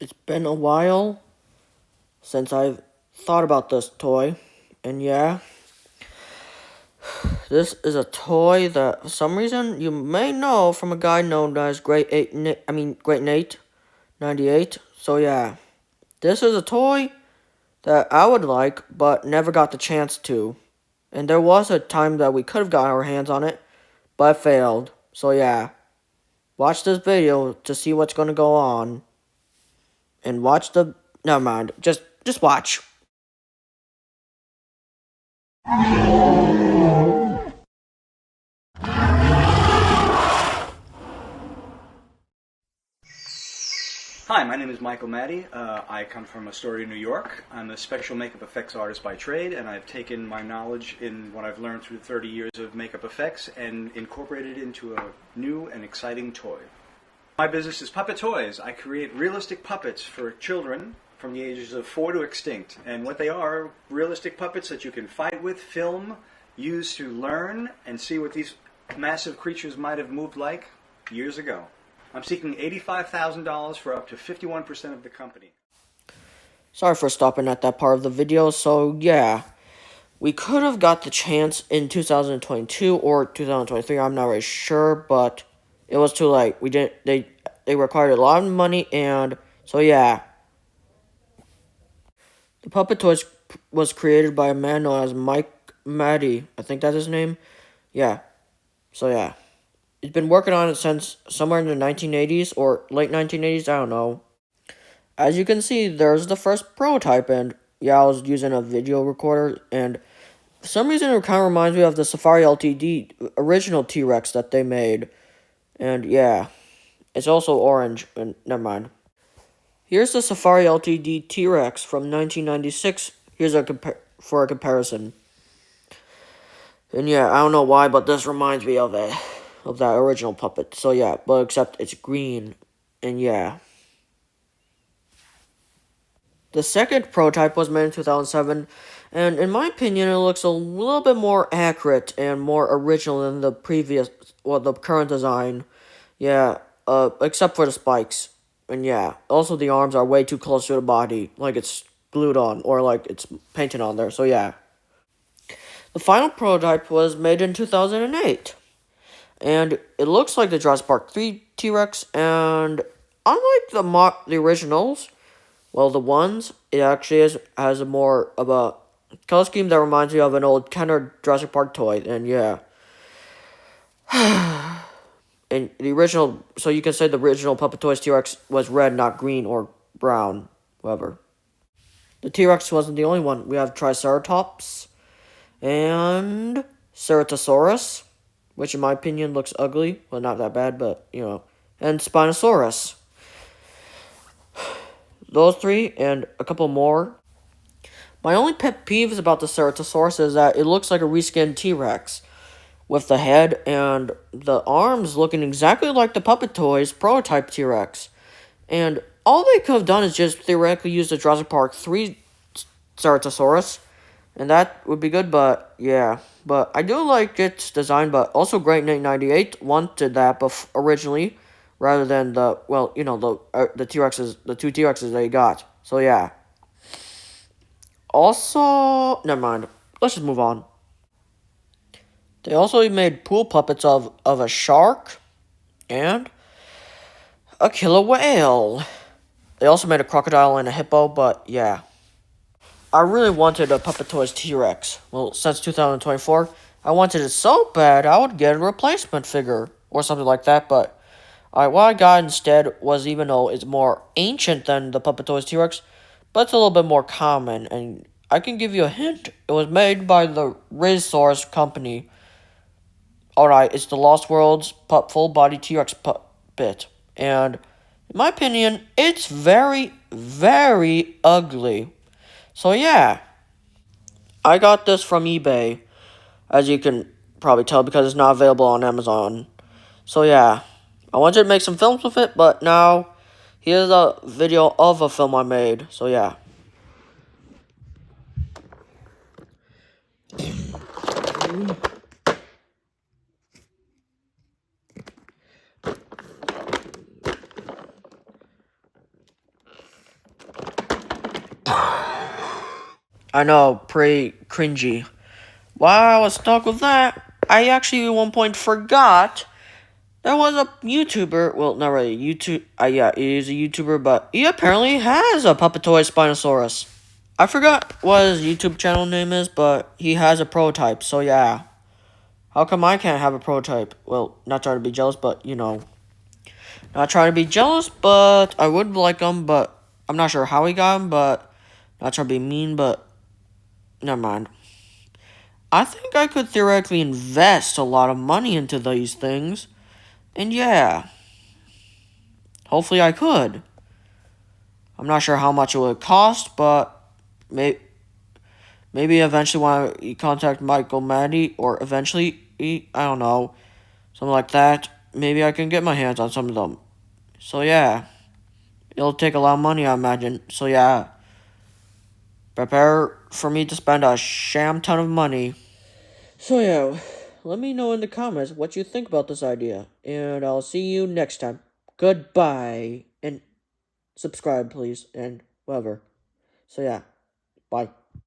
It's been a while since I've thought about this toy, and yeah, this is a toy that for some reason you may know from a guy known as Great Nate 98. So yeah, this is a toy that I would like, but never got the chance to. And there was a time that we could have got our hands on it, but failed. So yeah, watch this video to see what's gonna go on, and watch the. Never mind, just watch. Hi, my name is Michael Maddy. I come from Astoria, New York. I'm a special makeup effects artist by trade, and I've taken my knowledge in what I've learned through 30 years of makeup effects and incorporated it into a new and exciting toy. My business is Puppetoys. I create realistic puppets for children from the ages of 4 to extinct. And what they are realistic puppets that you can fight with, film, use to learn, and see what these massive creatures might have moved like years ago. I'm seeking $85,000 for up to 51% of the company. Sorry for stopping at that part of the video. So yeah, we could have got the chance in 2022 or 2023. I'm not really sure, but it was too late. We didn't. They required a lot of money, and so yeah. The Puppet Toys was created by a man known as Mike Maddy. I think that's his name. Yeah. So yeah. He's been working on it since somewhere in the 1980s or late 1980s, I don't know. As you can see, there's the first prototype, and yeah, I was using a video recorder, and for some reason it kind of reminds me of the Safari LTD original T-Rex that they made. And yeah, it's also orange, and never mind. Here's the Safari LTD T-Rex from 1996. Here's for a comparison. And yeah, I don't know why, but this reminds me of it. Of that original puppet. So yeah, but except it's green. And yeah. The second prototype was made in 2007, and in my opinion it looks a little bit more accurate and more original than the current design. Yeah, except for the spikes. And yeah, also the arms are way too close to the body, like it's glued on, or like it's painted on there, so yeah. The final prototype was made in 2008. And it looks like the Jurassic Park 3 T-Rex, and unlike the originals, well, the ones, it actually has a more of a color scheme that reminds me of an old Kenner Jurassic Park toy, and yeah. And the original, so you can say the original Puppet Toys T-Rex was red, not green or brown, whatever. The T-Rex wasn't the only one. We have Triceratops and Ceratosaurus, which in my opinion looks ugly. Well, not that bad, but, you know. And Spinosaurus. Those three and a couple more. My only pet peeves about the Ceratosaurus is that it looks like a reskinned T-Rex, with the head and the arms looking exactly like the Puppet Toys prototype T-Rex. And all they could have done is just theoretically use the Jurassic Park 3 Ceratosaurus, and that would be good, but yeah. But I do like its design, but also Great Nate 98 wanted that originally, rather than the, well, you know, the T-Rexes, the two T-Rexes they got. So yeah. Also, never mind. Let's just move on. They also made pool puppets of a shark and a killer whale. They also made a crocodile and a hippo, but yeah. I really wanted a Puppet Toys T-Rex. Well, since 2024, I wanted it so bad I would get a replacement figure or something like that, but what I got instead was, even though it's more ancient than the Puppet Toys T-Rex, but it's a little bit more common, and I can give you a hint. It was made by the Rizsaurus company. Alright, it's the Lost World's full-body T-Rex puppet, and in my opinion, it's very, very ugly. So yeah, I got this from eBay, as you can probably tell because it's not available on Amazon. So yeah, I wanted to make some films with it, but now here's a video of a film I made. So yeah. I know, pretty cringy. While I was stuck with that, I actually at one point forgot there was a YouTuber. Well, not really YouTube. Yeah, he is a YouTuber, but he apparently has a Puppetoys Spinosaurus. I forgot what his YouTube channel name is, but he has a prototype. So yeah, how come I can't have a prototype? Well, not trying to be jealous, but you know, not trying to be jealous, but I would like him, but I'm not sure how he got him. But not trying to be mean, but never mind. I think I could theoretically invest a lot of money into these things. And yeah, hopefully I could. I'm not sure how much it would cost, but maybe eventually when I contact Michael Maddy, or eventually, I don't know, something like that, maybe I can get my hands on some of them. So yeah, it'll take a lot of money, I imagine. So yeah, prepare for me to spend a sham ton of money. So yeah, let me know in the comments what you think about this idea, and I'll see you next time. Goodbye, and subscribe please, and whatever. So yeah, bye.